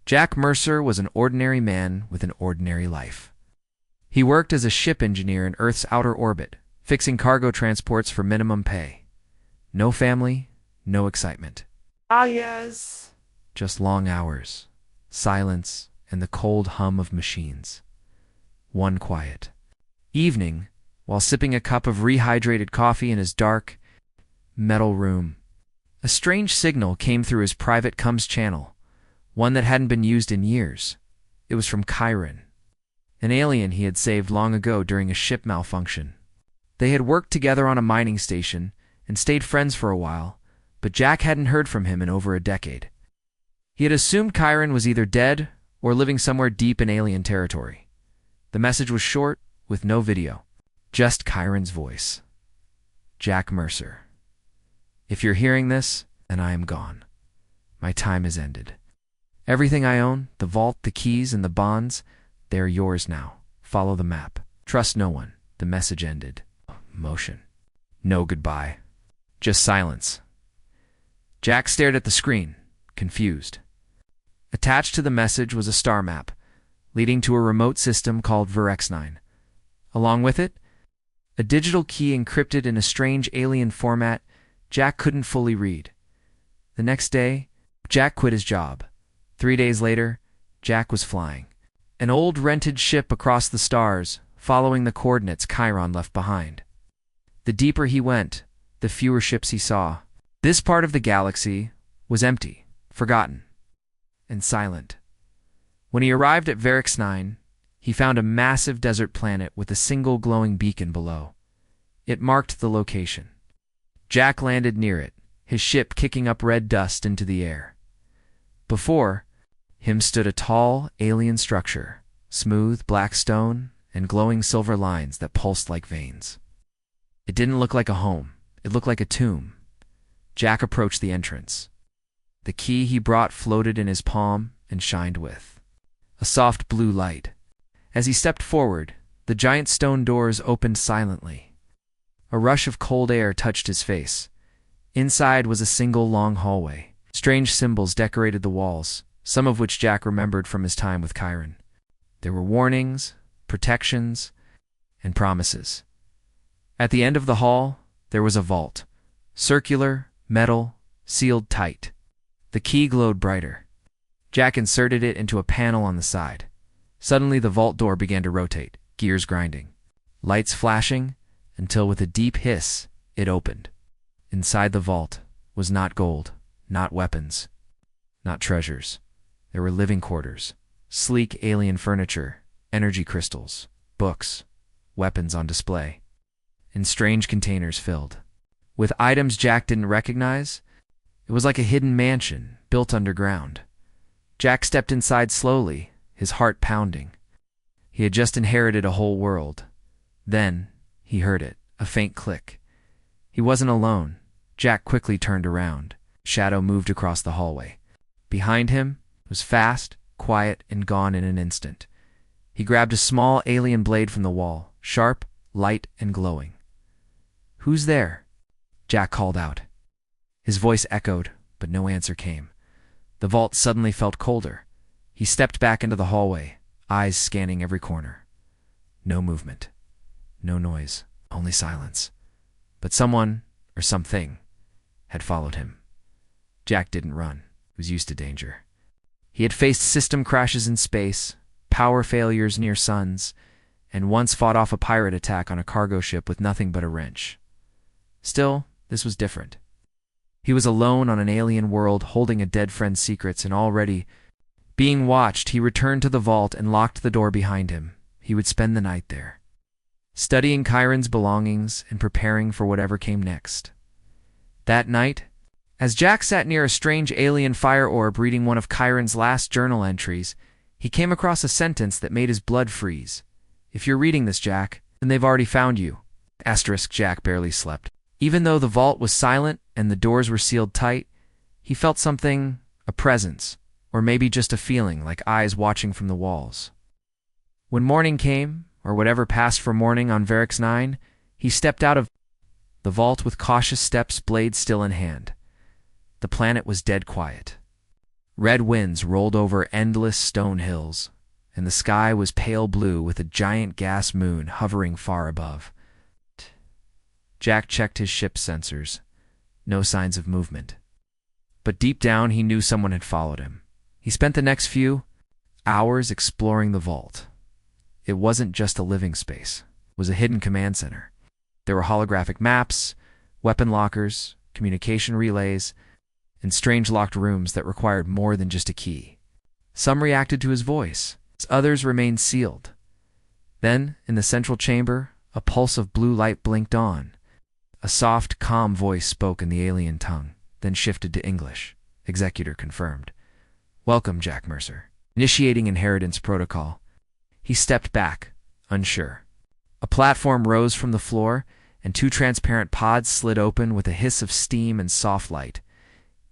Jack Mercer was an ordinary man with an ordinary life. He worked as a ship engineer in Earth's outer orbit, fixing cargo transports for minimum pay. No family, no excitement. Yes. Just long hours, silence, and the cold hum of machines. One quiet evening, while sipping a cup of rehydrated coffee in his dark, metal room, a strange signal came through his private comms channel, one that hadn't been used in years. It was from Chiron, an alien he had saved long ago during a ship malfunction. They had worked together on a mining station and stayed friends for a while, but Jack hadn't heard from him in over a decade. He had assumed Chiron was either dead or living somewhere deep in alien territory. The message was short, with no video. Just Chiron's voice. Jack Mercer. If you're hearing this, then I am gone. My time has ended. Everything I own, the vault, the keys, and the bonds, they're yours now. Follow the map. Trust no one. The message ended. Motion. No goodbye. Just silence. Jack stared at the screen, confused. Attached to the message was a star map, leading to a remote system called Verx-9. Along with it, a digital key encrypted in a strange alien format Jack couldn't fully read. The next day, Jack quit his job. 3 days later, Jack was flying an old rented ship across the stars, following the coordinates Chiron left behind. The deeper he went, the fewer ships he saw. This part of the galaxy was empty, forgotten, and silent. When he arrived at Verx-9, he found a massive desert planet with a single glowing beacon below. It marked the location. Jack landed near it, his ship kicking up red dust into the air. Before him stood a tall, alien structure, smooth black stone and glowing silver lines that pulsed like veins. It didn't look like a home. It looked like a tomb. Jack approached the entrance. The key he brought floated in his palm and shined with a soft blue light. As he stepped forward, the giant stone doors opened silently. A rush of cold air touched his face. Inside was a single long hallway. Strange symbols decorated the walls, some of which Jack remembered from his time with Chiron. There were warnings, protections, and promises. At the end of the hall, there was a vault. Circular, metal, sealed tight. The key glowed brighter. Jack inserted it into a panel on the side. Suddenly the vault door began to rotate, gears grinding, lights flashing, until with a deep hiss, it opened. Inside the vault was not gold, not weapons, not treasures. There were living quarters, sleek alien furniture, energy crystals, books, weapons on display, and strange containers filled with items Jack didn't recognize. It was like a hidden mansion built underground. Jack stepped inside slowly, his heart pounding. He had just inherited a whole world. Then he heard it, a faint click. He wasn't alone. Jack quickly turned around. Shadow moved across the hallway. Behind him was fast, quiet, and gone in an instant. He grabbed a small alien blade from the wall, sharp, light, and glowing. "Who's there?" Jack called out. His voice echoed, but no answer came. The vault suddenly felt colder. He stepped back into the hallway, eyes scanning every corner. No movement. No noise. Only silence. But someone, or something, had followed him. Jack didn't run. He was used to danger. He had faced system crashes in space, power failures near suns, and once fought off a pirate attack on a cargo ship with nothing but a wrench. Still, this was different. He was alone on an alien world, holding a dead friend's secrets, and already being watched. He returned to the vault and locked the door behind him. He would spend the night there, studying Chiron's belongings and preparing for whatever came next. That night, as Jack sat near a strange alien fire orb reading one of Chiron's last journal entries, he came across a sentence that made his blood freeze. "If you're reading this, Jack, then they've already found you." Jack barely slept. Even though the vault was silent and the doors were sealed tight, he felt something, a presence, or maybe just a feeling, like eyes watching from the walls. When morning came, or whatever passed for morning on Verx-9, he stepped out of the vault with cautious steps, blade still in hand. The planet was dead quiet. Red winds rolled over endless stone hills, and the sky was pale blue with a giant gas moon hovering far above. Jack checked his ship's sensors. No signs of movement. But deep down, he knew someone had followed him. He spent the next few hours exploring the vault. It wasn't just a living space. It was a hidden command center. There were holographic maps, weapon lockers, communication relays, and strange locked rooms that required more than just a key. Some reacted to his voice. Others remained sealed. Then, in the central chamber, a pulse of blue light blinked on. A soft, calm voice spoke in the alien tongue, then shifted to English. Executor confirmed. "Welcome, Jack Mercer." Initiating inheritance protocol. He stepped back, unsure. A platform rose from the floor, and two transparent pods slid open with a hiss of steam and soft light.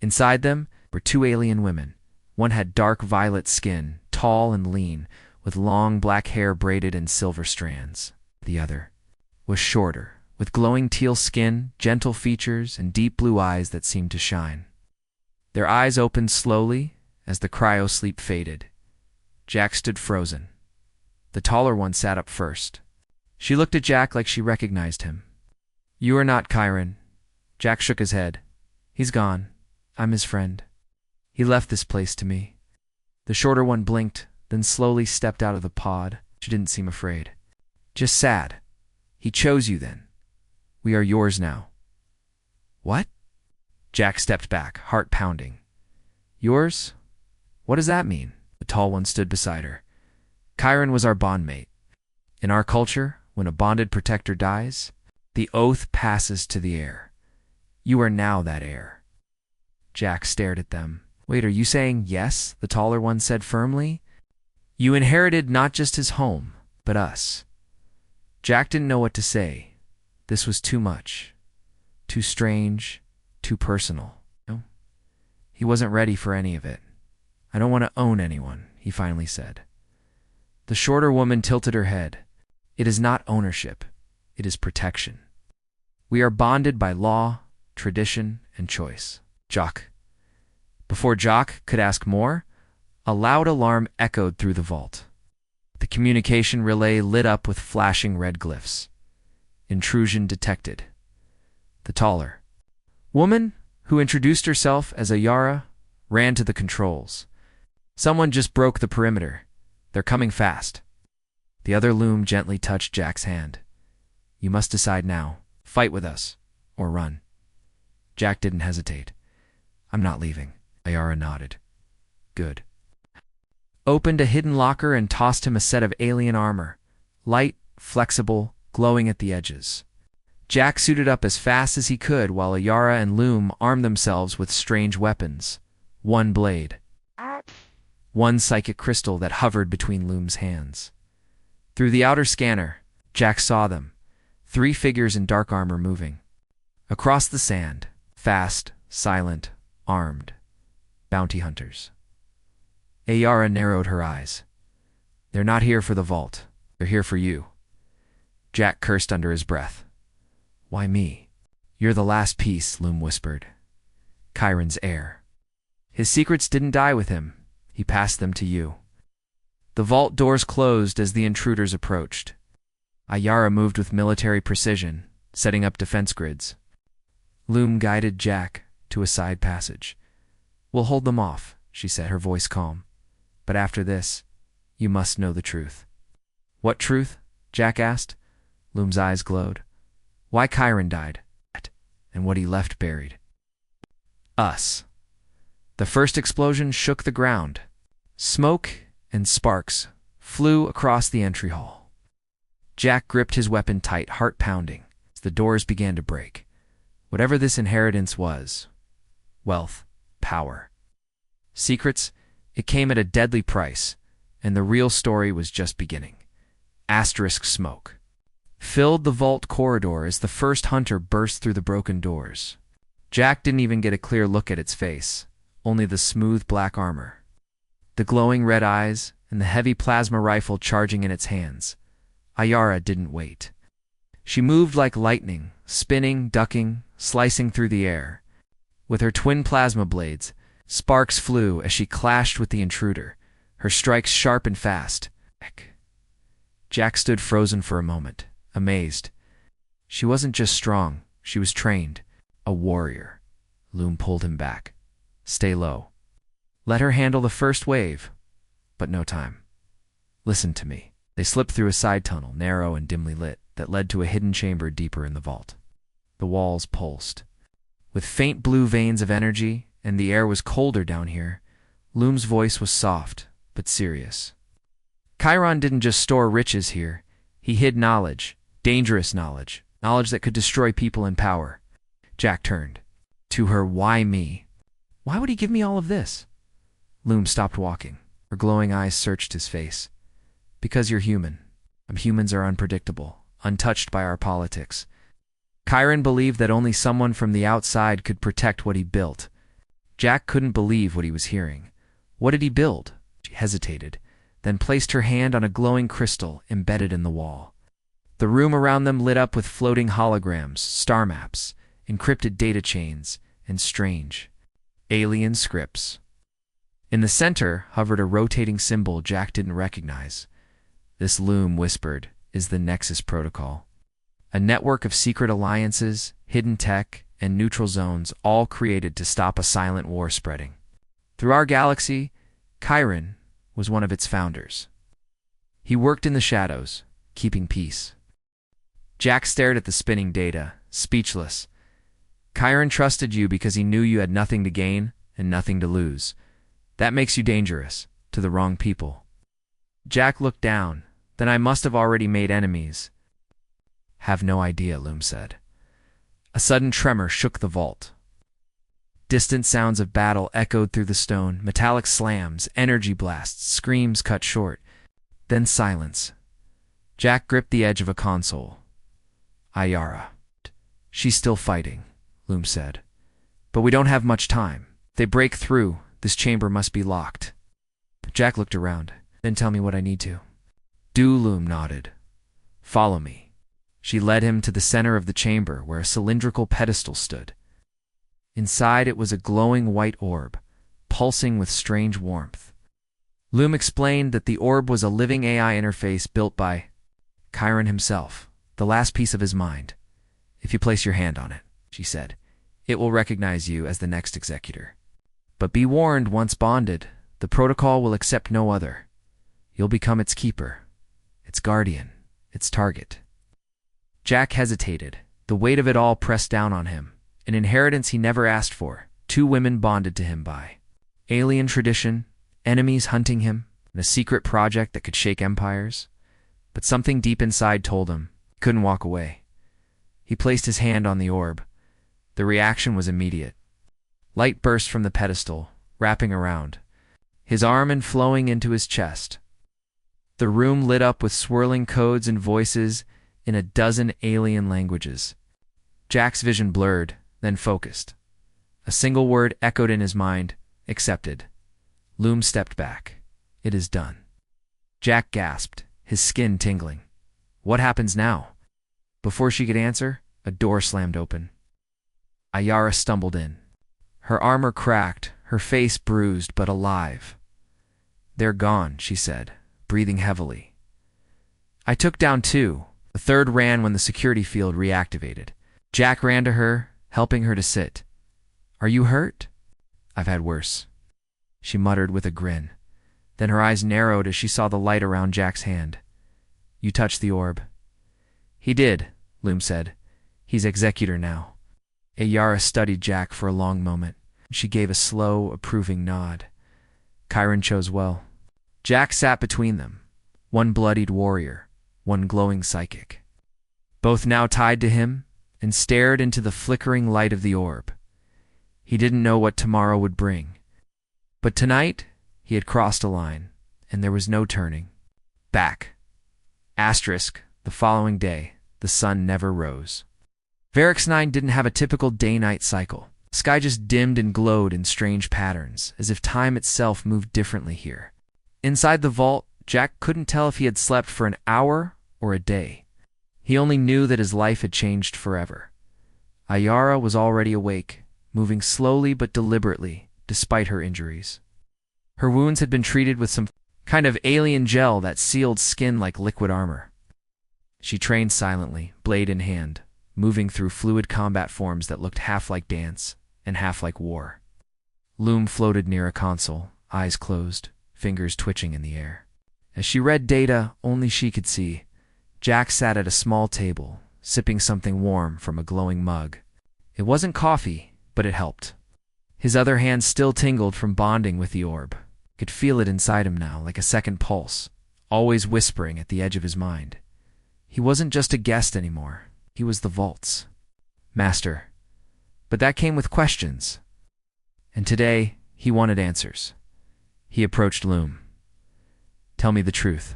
Inside them were two alien women. One had dark violet skin, tall and lean, with long black hair braided in silver strands. The other was shorter, with glowing teal skin, gentle features, and deep blue eyes that seemed to shine. Their eyes opened slowly as the cryo-sleep faded. Jack stood frozen. The taller one sat up first. She looked at Jack like she recognized him. "You are not Chiron." Jack shook his head. "He's gone. I'm his friend. He left this place to me." The shorter one blinked, then slowly stepped out of the pod. She didn't seem afraid. "Just sad. He chose you then. We are yours now." "What?" Jack stepped back, heart pounding. "Yours? What does that mean?" The tall one stood beside her. "Chiron was our bondmate. In our culture, when a bonded protector dies, the oath passes to the heir. You are now that heir." Jack stared at them. "Wait, are you saying yes?" the taller one said firmly. "You inherited not just his home, but us." Jack didn't know what to say. This was too much. Too strange, too personal. No? He wasn't ready for any of it. "I don't want to own anyone," he finally said. The shorter woman tilted her head. "It is not ownership. It is protection. We are bonded by law, tradition, and choice." Jock. Before Jock could ask more, a loud alarm echoed through the vault. The communication relay lit up with flashing red glyphs. Intrusion detected. The taller woman, who introduced herself as Ayara, ran to the controls. "Someone just broke the perimeter. They're coming fast." The other loom gently touched Jack's hand. "You must decide now. Fight with us, or run." Jack didn't hesitate. "I'm not leaving." Ayara nodded. "Good." Opened a hidden locker and tossed him a set of alien armor. Light, flexible, glowing at the edges. Jack suited up as fast as he could while Ayara and Loom armed themselves with strange weapons. One blade. One psychic crystal that hovered between Loom's hands. Through the outer scanner, Jack saw them. 3 figures in dark armor moving. Across the sand, fast, silent, armed. Bounty hunters. Ayara narrowed her eyes. "They're not here for the vault. They're here for you." Jack cursed under his breath. "Why me?" "You're the last piece," Loom whispered. "Chiron's heir. His secrets didn't die with him. He passed them to you." The vault doors closed as the intruders approached. Ayara moved with military precision, setting up defense grids. Loom guided Jack to a side passage. "We'll hold them off," she said, her voice calm. "But after this, you must know the truth." "What truth?" Jack asked. Loom's eyes glowed. "Why Chiron died, and what he left buried." "Us." The first explosion shook the ground. Smoke and sparks flew across the entry hall. Jack gripped his weapon tight, heart pounding, as the doors began to break. Whatever this inheritance was, wealth, power, secrets, it came at a deadly price, and the real story was just beginning. Asterisk smoke filled the vault corridor as the first hunter burst through the broken doors. Jack didn't even get a clear look at its face, only the smooth black armor, the glowing red eyes, and the heavy plasma rifle charging in its hands. Ayara didn't wait. She moved like lightning, spinning, ducking, slicing through the air. With her twin plasma blades, Sparks flew as she clashed with the intruder, her strikes sharp and fast. Jack stood frozen for a moment, amazed. She wasn't just strong, she was trained. A warrior. Loom pulled him back. Stay low. Let her handle the first wave. But no time. Listen to me. They slipped through a side tunnel, narrow and dimly lit, that led to a hidden chamber deeper in the vault. The walls pulsed. With faint blue veins of energy, and the air was colder down here, Loom's voice was soft, but serious. Chiron didn't just store riches here. He hid knowledge, dangerous knowledge, knowledge that could destroy people in power. Jack turned. To her, why me? Why would he give me all of this? Loom stopped walking. Her glowing eyes searched his face. Because you're human. Humans are unpredictable, untouched by our politics. Chiron believed that only someone from the outside could protect what he built. Jack couldn't believe what he was hearing. What did he build? She hesitated, then placed her hand on a glowing crystal embedded in the wall. The room around them lit up with floating holograms, star maps, encrypted data chains, and strange, alien scripts. In the center hovered a rotating symbol Jack didn't recognize. This, Loom whispered, is the Nexus Protocol. A network of secret alliances, hidden tech, and neutral zones, all created to stop a silent war spreading. Through our galaxy, Chiron was one of its founders. He worked in the shadows, keeping peace. Jack stared at the spinning data, speechless. Chiron trusted you because he knew you had nothing to gain and nothing to lose. That makes you dangerous to the wrong people. Jack looked down. Then I must have already made enemies. Have no idea, Loom said. A sudden tremor shook the vault. Distant sounds of battle echoed through the stone, metallic slams, energy blasts, screams cut short. Then silence. Jack gripped the edge of a console. Ayara. She's still fighting, Loom said. But we don't have much time. If they break through, this chamber must be locked. Jack looked around. Then tell me what I need to. Do, Loom nodded. Follow me. She led him to the center of the chamber where a cylindrical pedestal stood. Inside it was a glowing white orb, pulsing with strange warmth. Loom explained that the orb was a living AI interface built by Chiron himself, the last piece of his mind. If you place your hand on it, she said, it will recognize you as the next executor. But be warned, once bonded, the protocol will accept no other. You'll become its keeper, its guardian, its target. Jack hesitated, the weight of it all pressed down on him. An inheritance he never asked for, 2 women bonded to him by alien tradition, enemies hunting him, and a secret project that could shake empires. But something deep inside told him he couldn't walk away. He placed his hand on the orb. The reaction was immediate. Light burst from the pedestal, wrapping around, his arm and flowing into his chest. The room lit up with swirling codes and voices in a dozen alien languages. Jack's vision blurred, then focused. A single word echoed in his mind, accepted. Loom stepped back. It is done. Jack gasped, his skin tingling. What happens now? Before she could answer, a door slammed open. Ayara stumbled in. Her armor cracked, her face bruised but alive. They're gone, she said, breathing heavily. I took down 2. The third ran when the security field reactivated. Jack ran to her, helping her to sit. Are you hurt? I've had worse, she muttered with a grin. Then her eyes narrowed as she saw the light around Jack's hand. You touched the orb. He did, Loom said. He's executor now. Ayara studied Jack for a long moment. She gave a slow, approving nod. Chiron chose well. Jack sat between them, one bloodied warrior, one glowing psychic. Both now tied to him, and stared into the flickering light of the orb. He didn't know what tomorrow would bring. But tonight, he had crossed a line, and there was no turning back. Asterisk, the following day, the sun never rose. Varix 9 didn't have a typical day-night cycle. The sky just dimmed and glowed in strange patterns, as if time itself moved differently here. Inside the vault, Jack couldn't tell if he had slept for an hour or a day. He only knew that his life had changed forever. Ayara was already awake, moving slowly but deliberately, despite her injuries. Her wounds had been treated with some kind of alien gel that sealed skin like liquid armor. She trained silently, blade in hand, moving through fluid combat forms that looked half like dance and half like war. Loom floated near a console, eyes closed, fingers twitching in the air. As she read data only she could see, Jack sat at a small table, sipping something warm from a glowing mug. It wasn't coffee, but it helped. His other hand still tingled from bonding with the orb. Could feel it inside him now, like a second pulse, always whispering at the edge of his mind. He wasn't just a guest anymore. He was the Vault's master. But that came with questions. And today, he wanted answers. He approached Loom. "Tell me the truth.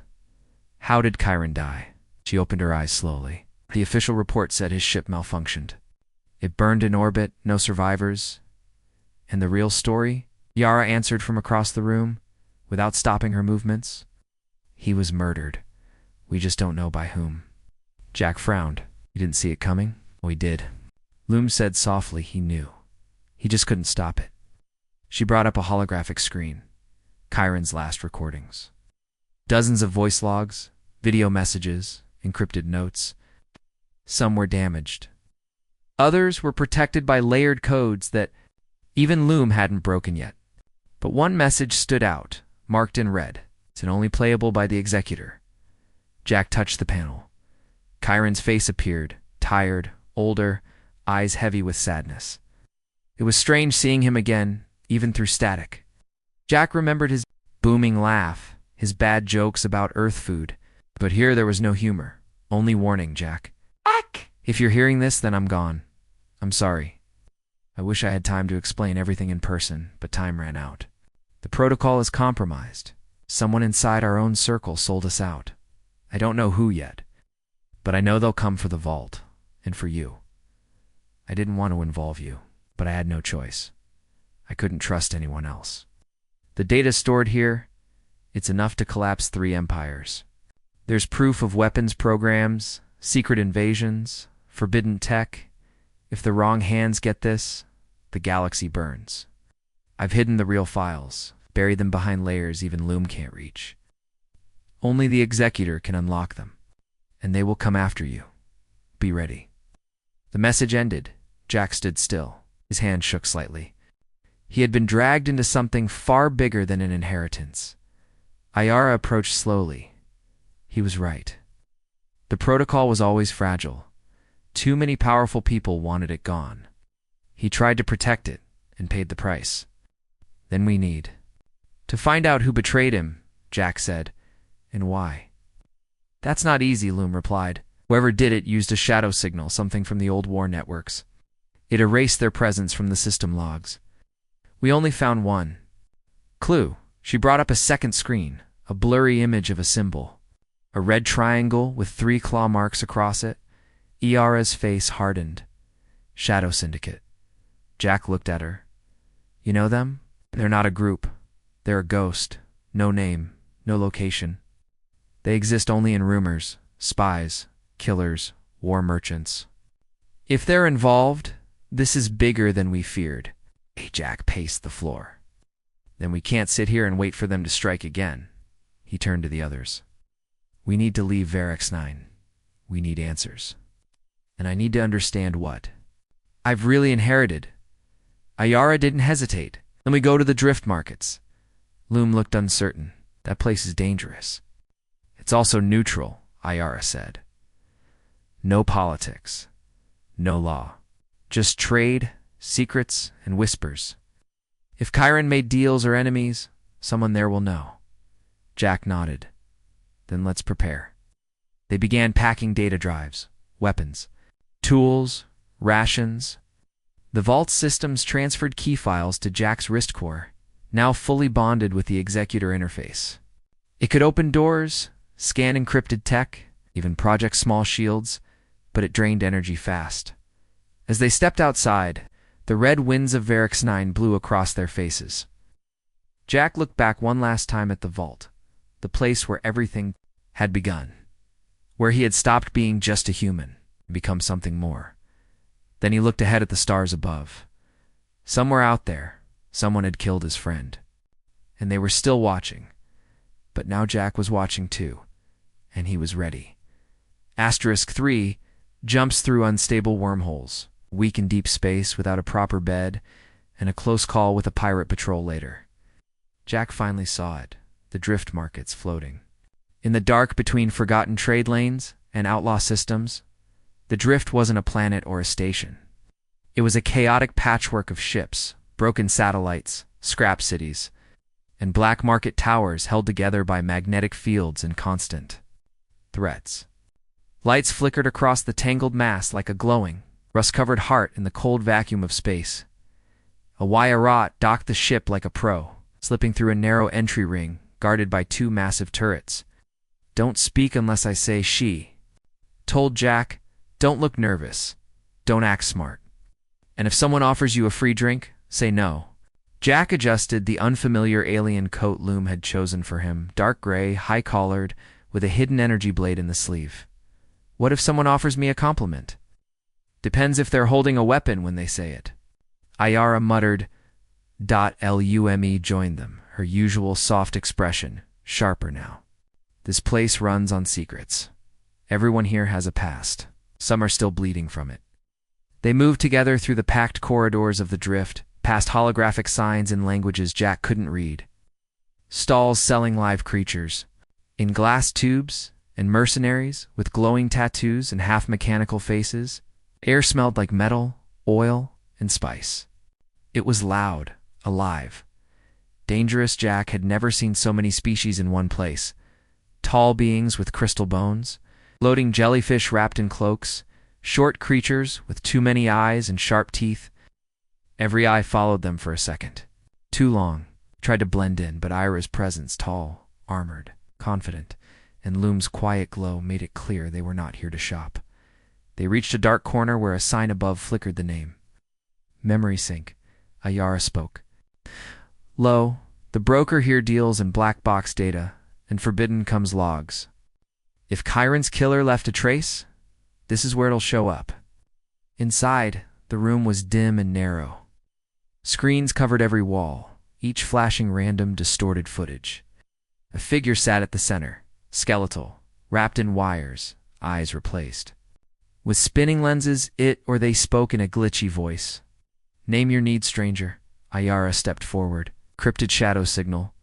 How did Chiron die?" She opened her eyes slowly. The official report said his ship malfunctioned. It burned in orbit, no survivors. And the real story? Yara answered from across the room, without stopping her movements. "He was murdered. We just don't know by whom." Jack frowned. "You didn't see it coming?" "We did." Loom said softly he knew. He just couldn't stop it. She brought up a holographic screen. Chiron's last recordings. Dozens of voice logs, video messages, encrypted notes. Some were damaged. Others were protected by layered codes that even Loom hadn't broken yet. But one message stood out, marked in red. It's only playable by the executor. Jack touched the panel. Chiron's face appeared, tired, older, eyes heavy with sadness. It was strange seeing him again, even through static. Jack remembered his booming laugh, his bad jokes about Earth food. But here there was no humor, only warning, Jack. Ack! If you're hearing this, then I'm gone. I'm sorry. I wish I had time to explain everything in person, but time ran out. The protocol is compromised. Someone inside our own circle sold us out. I don't know who yet, but I know they'll come for the vault, and for you. I didn't want to involve you, but I had no choice. I couldn't trust anyone else. The data stored here, it's enough to collapse 3 empires. There's proof of weapons programs, secret invasions, forbidden tech. If the wrong hands get this, the galaxy burns. I've hidden the real files, buried them behind layers even Loom can't reach. Only the executor can unlock them, and they will come after you. Be ready. The message ended. Jack stood still. His hand shook slightly. He had been dragged into something far bigger than an inheritance. Ayara approached slowly. He was right. The protocol was always fragile. Too many powerful people wanted it gone. He tried to protect it and paid the price. Then we need to find out who betrayed him, Jack said, and why. That's not easy, Loom replied. Whoever did it used a shadow signal, something from the old war networks. It erased their presence from the system logs. We only found one clue. She brought up a second screen, a blurry image of a symbol. A red triangle with 3 claw marks across it. Iara's face hardened. Shadow Syndicate. Jack looked at her. You know them? They're not a group. They're a ghost. No name, no location. They exist only in rumors, spies, killers, war merchants. If they're involved, this is bigger than we feared. Jack paced the floor. Then we can't sit here and wait for them to strike again. He turned to the others. We need to leave Varix 9. We need answers. And I need to understand what I've really inherited. Ayara didn't hesitate. Then we go to the drift markets. Loom looked uncertain. That place is dangerous. It's also neutral, Ayara said. No politics. No law. Just trade, secrets, and whispers. If Chiron made deals or enemies, someone there will know. Jack nodded. Then let's prepare. They began packing data drives, weapons, tools, rations. The vault systems transferred key files to Jack's wrist core, now fully bonded with the executor interface. It could open doors, scan encrypted tech, even project small shields, but it drained energy fast. As they stepped outside, the red winds of Varix 9 blew across their faces. Jack looked back one last time at the vault, the place where everything had begun, where he had stopped being just a human and become something more. Then he looked ahead at the stars above. Somewhere out there, Someone had killed his friend. And they were still watching. But now Jack was watching too. And he was ready. Asterisk 3 jumps through unstable wormholes, weak in deep space without a proper bed, and a close call with a pirate patrol later. Jack finally saw it, the drift markets floating. In the dark between forgotten trade lanes and outlaw systems, the drift wasn't a planet or a station. It was a chaotic patchwork of ships, broken satellites, scrap cities, and black market towers held together by magnetic fields and constant threats. Lights flickered across the tangled mass like a glowing, rust-covered heart in the cold vacuum of space. A Wyatt docked the ship like a pro, slipping through a narrow entry ring guarded by 2 massive turrets. "Don't speak unless I say she," told Jack. "Don't look nervous. Don't act smart. And if someone offers you a free drink, say no." Jack adjusted the unfamiliar alien coat Loom had chosen for him, dark gray, high-collared, with a hidden energy blade in the sleeve. "What if someone offers me a compliment?" "Depends if they're holding a weapon when they say it." Ayara muttered. Lume joined them, her usual soft expression, sharper now. "This place runs on secrets. Everyone here has a past. Some are still bleeding from it." They moved together through the packed corridors of the drift, past holographic signs in languages Jack couldn't read. Stalls selling live creatures, in glass tubes, and mercenaries with glowing tattoos and half-mechanical faces. Air smelled like metal, oil, and spice. It was loud, alive. Dangerous. Jack had never seen so many species in one place. Tall beings with crystal bones, floating jellyfish wrapped in cloaks, short creatures with too many eyes and sharp teeth. Every eye followed them for a second. Too long. Tried to blend in, but Ira's presence, tall, armored, confident, and Loom's quiet glow made it clear they were not here to shop. They reached a dark corner where a sign above flickered the name. "Memory sync," Ayara spoke. "Lo, the broker here deals in black box data, and forbidden comes logs. If Chiron's killer left a trace, this is where it'll show up." Inside, the room was dim and narrow. Screens covered every wall, each flashing random, distorted footage. A figure sat at the center, skeletal, wrapped in wires, eyes replaced. With spinning lenses, it or they spoke in a glitchy voice. "Name your need, stranger." Ayara stepped forward. "Cryptid shadow signal.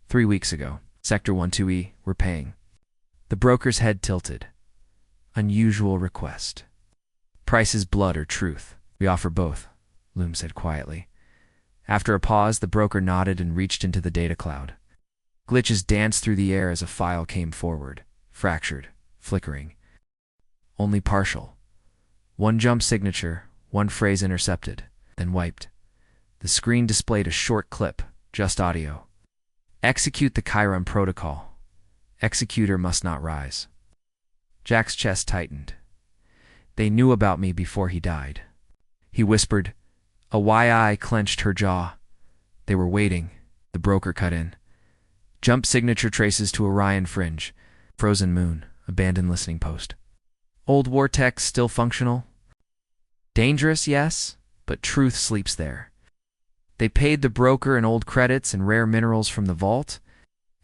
3 weeks ago. Sector 12E, we're paying." The broker's head tilted. "Unusual request. Price is blood or truth. We offer both," Loom said quietly. After a pause, the broker nodded and reached into the data cloud. Glitches danced through the air as a file came forward, fractured, flickering. Only partial. One jump signature, one phrase intercepted, then wiped. The screen displayed a short clip, just audio. "Execute the Chiron protocol. Executor must not rise." Jack's chest tightened. "They knew about me before he died." He whispered. A YI clenched her jaw. "They were waiting," the broker cut in. "Jump signature traces to Orion Fringe. Frozen moon, abandoned listening post. Old war tech still functional? Dangerous, yes, but truth sleeps there." They paid the broker in old credits and rare minerals from the vault.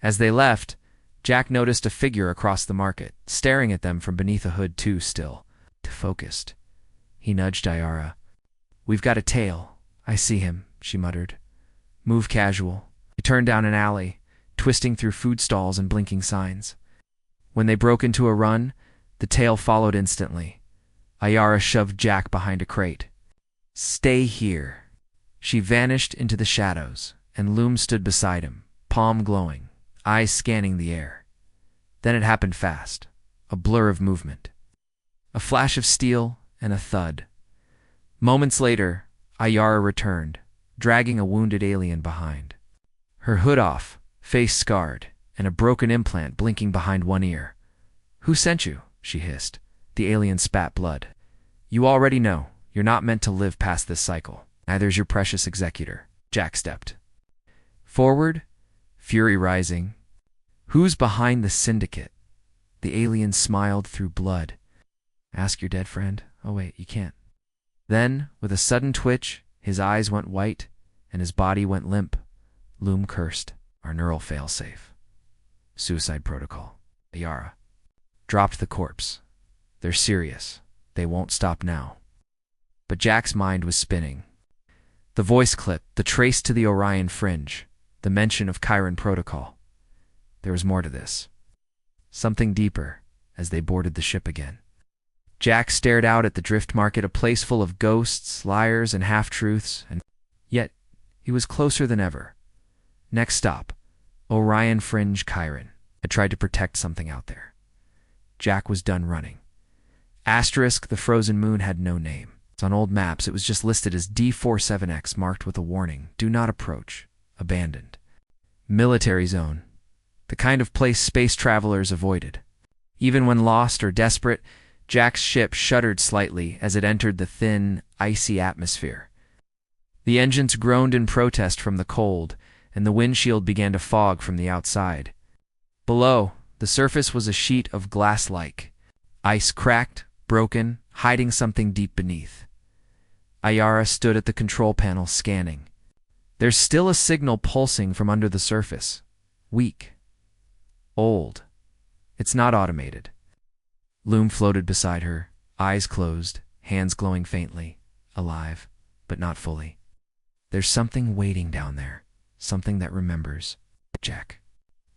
As they left, Jack noticed a figure across the market, staring at them from beneath a hood too still, focused. He nudged Ayara. "We've got a tail. I see him," she muttered. "Move casual." They turned down an alley, twisting through food stalls and blinking signs. When they broke into a run, the tail followed instantly. Ayara shoved Jack behind a crate. "Stay here." She vanished into the shadows, and Loom stood beside him, palm glowing, eyes scanning the air. Then it happened fast, a blur of movement. A flash of steel and a thud. Moments later, Ayara returned, dragging a wounded alien behind. Her hood off, face scarred, and a broken implant blinking behind one ear. "Who sent you?" she hissed. The alien spat blood. "You already know. You're not meant to live past this cycle. Neither's your precious executor." Jack stepped forward, fury rising. "Who's behind the syndicate?" The alien smiled through blood. "Ask your dead friend." "Oh wait, you can't." Then, with a sudden twitch, his eyes went white, and his body went limp. Loom cursed. Our neural failsafe. Suicide protocol. Ayara. Dropped the corpse. They're serious. They won't stop now. But Jack's mind was spinning. The voice clip, the trace to the Orion fringe, the mention of Chiron protocol. There was more to this. Something deeper as they boarded the ship again. Jack stared out at the drift market, a place full of ghosts, liars, and half-truths, and yet he was closer than ever. Next stop, Orion Fringe Chiron had tried to protect something out there. Jack was done running. Asterisk, the frozen moon had no name. On old maps, it was just listed as D47X, marked with a warning, do not approach, abandoned. Military zone, the kind of place space travelers avoided. Even when lost or desperate, Jack's ship shuddered slightly as it entered the thin, icy atmosphere. The engines groaned in protest from the cold, and the windshield began to fog from the outside. Below, the surface was a sheet of glass-like. Ice cracked, broken, hiding something deep beneath. Ayara stood at the control panel, scanning. There's still a signal pulsing from under the surface. Weak. Old. It's not automated. Loom floated beside her, eyes closed, hands glowing faintly, alive, but not fully. There's something waiting down there, something that remembers. Jack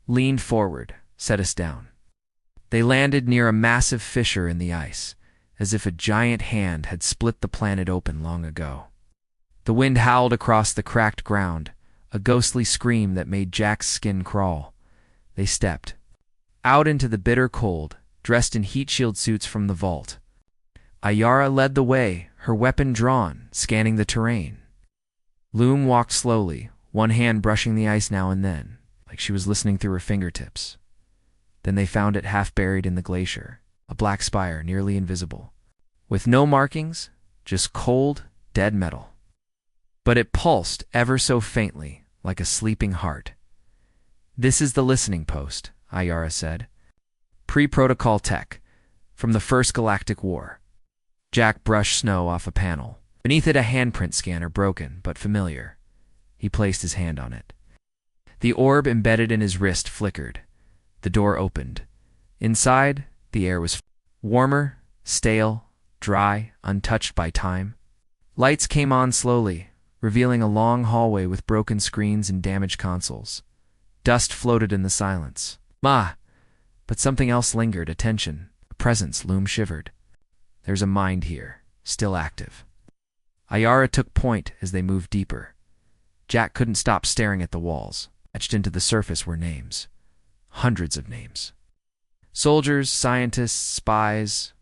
leaned forward, set us down. They landed near a massive fissure in the ice, as if a giant hand had split the planet open long ago. The wind howled across the cracked ground, a ghostly scream that made Jack's skin crawl. They stepped out into the bitter cold, dressed in heat shield suits from the vault. Ayara led the way, her weapon drawn, scanning the terrain. Loom walked slowly, one hand brushing the ice now and then, like she was listening through her fingertips. Then they found it half buried in the glacier, a black spire nearly invisible. With no markings, just cold, dead metal. But it pulsed ever so faintly, like a sleeping heart. This is the listening post, Ayara said. Pre-protocol tech, from the first Galactic War. Jack brushed snow off a panel. Beneath it, a handprint scanner, broken but familiar. He placed his hand on it. The orb embedded in his wrist flickered. The door opened. Inside, the air was warmer, stale, dry, untouched by time. Lights came on slowly, revealing a long hallway with broken screens and damaged consoles. Dust floated in the silence. But something else lingered, a tension, a presence. Loom shivered. There's a mind here, still active. Ayara took point as they moved deeper. Jack couldn't stop staring at the walls. Etched into the surface were names. Hundreds of names. Soldiers, scientists, spies,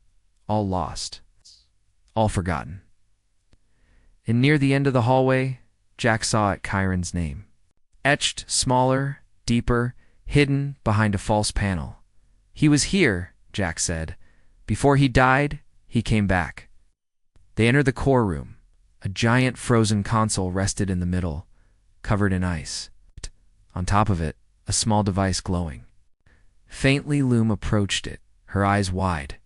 all lost. All forgotten. And near the end of the hallway, Jack saw it Chiron's name. Etched, smaller, deeper, hidden behind a false panel. He was here, Jack said. Before he died, he came back. They entered the core room. A giant frozen console rested in the middle, covered in ice. On top of it, a small device glowing. Faintly, Loom approached it, her eyes wide.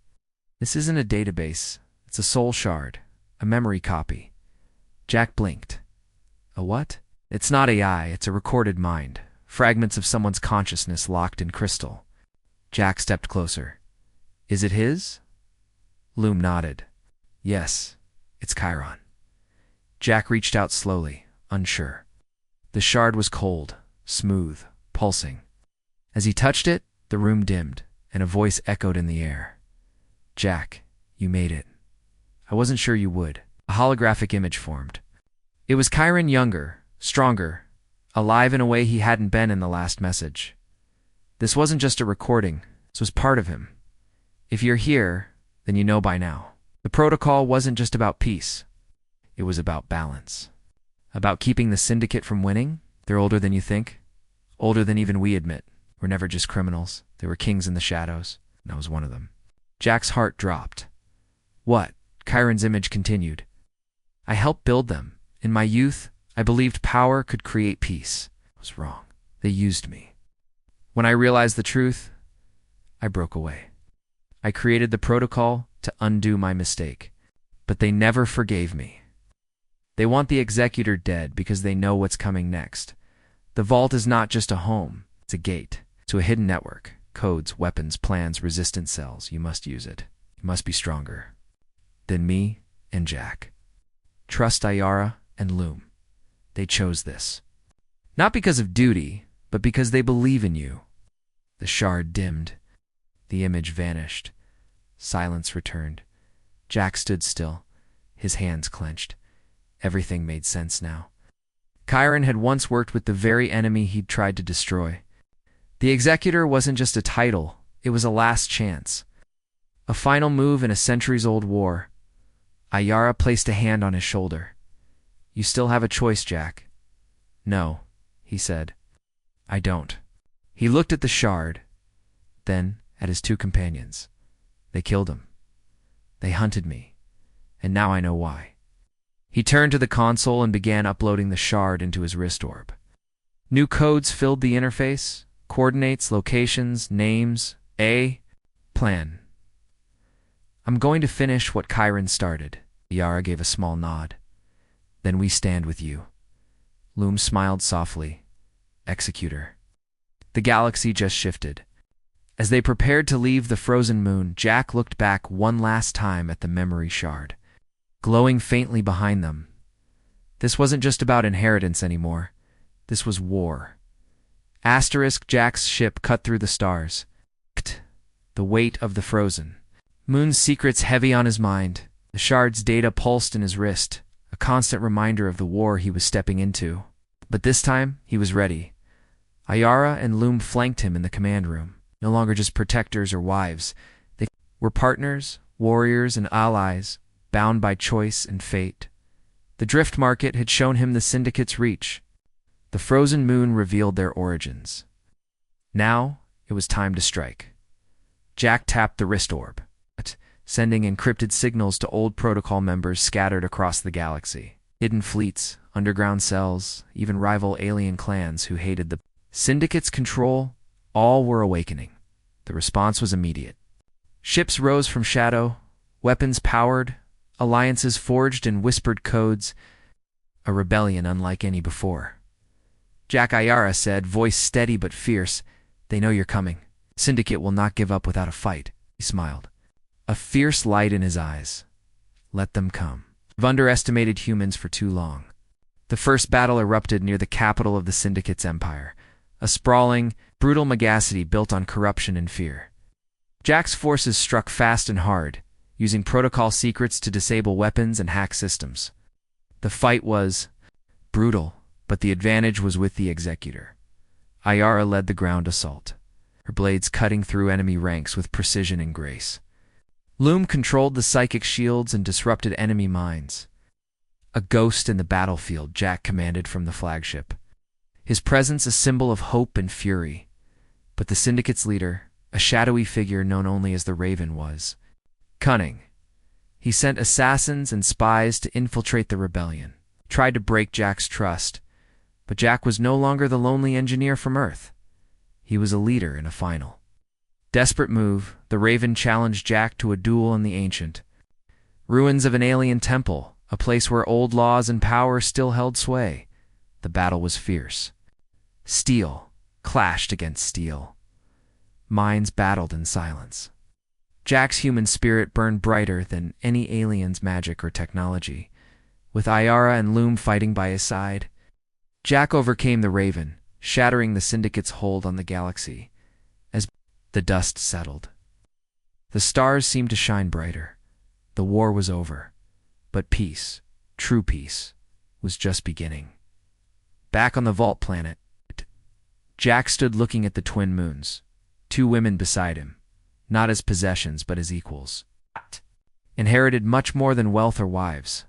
This isn't a database. It's a soul shard, a memory copy. Jack blinked. A what? It's not AI, it's a recorded mind. Fragments of someone's consciousness locked in crystal. Jack stepped closer. Is it his? Loom nodded. Yes, it's Chiron. Jack reached out slowly, unsure. The shard was cold, smooth, pulsing. As he touched it, the room dimmed, and a voice echoed in the air. Jack, you made it. I wasn't sure you would. A holographic image formed. It was Chiron, younger, stronger, alive in a way he hadn't been in the last message. This wasn't just a recording. This was part of him. If you're here, then you know by now. The protocol wasn't just about peace. It was about balance. About keeping the syndicate from winning. They're older than you think. Older than even we admit. We're never just criminals. They were kings in the shadows. And I was one of them. Jack's heart dropped. What? Chiron's image continued. I helped build them. In my youth, I believed power could create peace. I was wrong. They used me. When I realized the truth, I broke away. I created the protocol to undo my mistake. But they never forgave me. They want the Executor dead because they know what's coming next. The vault is not just a home, it's a gate to a hidden network. Codes, weapons, plans, resistant cells. You must use it. You must be stronger than me and Jack. Trust Ayara and Loom. They chose this. Not because of duty, but because they believe in you. The shard dimmed. The image vanished. Silence returned. Jack stood still, his hands clenched. Everything made sense now. Chiron had once worked with the very enemy he'd tried to destroy. The Executor wasn't just a title, it was a last chance. A final move in a centuries-old war. Ayara placed a hand on his shoulder. You still have a choice, Jack. No, he said. I don't. He looked at the shard, then at his two companions. They killed him. They hunted me, and now I know why. He turned to the console and began uploading the shard into his wrist orb. New codes filled the interface, coordinates, locations, names, plan. I'm going to finish what Chiron started. Yara gave a small nod. Then we stand with you. Loom smiled softly. Executor. The galaxy just shifted. As they prepared to leave the frozen moon, Jack looked back one last time at the memory shard, glowing faintly behind them. This wasn't just about inheritance anymore. This was war. Asterisk, Jack's ship cut through the stars. The weight of the frozen moon's secrets heavy on his mind. The shard's data pulsed in his wrist, a constant reminder of the war he was stepping into. But this time, he was ready. Ayara and Loom flanked him in the command room, no longer just protectors or wives. They were partners, warriors, and allies, bound by choice and fate. The drift market had shown him the Syndicate's reach. The frozen moon revealed their origins. Now, it was time to strike. Jack tapped the wrist orb, sending encrypted signals to old protocol members scattered across the galaxy. Hidden fleets, underground cells, even rival alien clans who hated the Syndicate's control, all were awakening. The response was immediate. Ships rose from shadow, weapons powered, alliances forged in whispered codes, a rebellion unlike any before. Jack Ayara said, voice steady but fierce, "They know you're coming. Syndicate will not give up without a fight." He smiled, a fierce light in his eyes. Let them come. I've underestimated humans for too long. The first battle erupted near the capital of the Syndicate's empire, a sprawling, brutal megacity built on corruption and fear. Jack's forces struck fast and hard, using protocol secrets to disable weapons and hack systems. The fight was brutal, but the advantage was with the Executor. Ayara led the ground assault, her blades cutting through enemy ranks with precision and grace. Loom controlled the psychic shields and disrupted enemy minds. A ghost in the battlefield, Jack commanded from the flagship. His presence a symbol of hope and fury. But the Syndicate's leader, a shadowy figure known only as the Raven, was cunning. He sent assassins and spies to infiltrate the rebellion, tried to break Jack's trust. But Jack was no longer the lonely engineer from Earth. He was a leader in a final. Desperate move, the Raven challenged Jack to a duel in the ancient ruins of an alien temple, a place where old laws and power still held sway. The battle was fierce. Steel clashed against steel. Minds battled in silence. Jack's human spirit burned brighter than any alien's magic or technology. With Ayara and Loom fighting by his side, Jack overcame the Raven, shattering the Syndicate's hold on the galaxy. As the dust settled, the stars seemed to shine brighter. The war was over, but peace, true peace, was just beginning. Back on the Vault planet, Jack stood looking at the twin moons, two women beside him, not as possessions but as equals. Inherited much more than wealth or wives.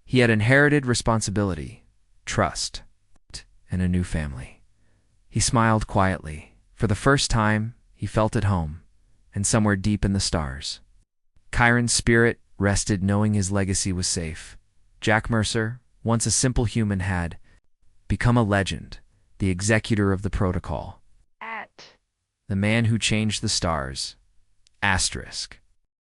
He had inherited responsibility, trust, and a new family. He smiled quietly. For the first time, he felt at home, and somewhere deep in the stars. Chiron's spirit rested knowing his legacy was safe. Jack Mercer, once a simple human, had become a legend, the executor of the protocol. The man who changed the stars. Asterisk.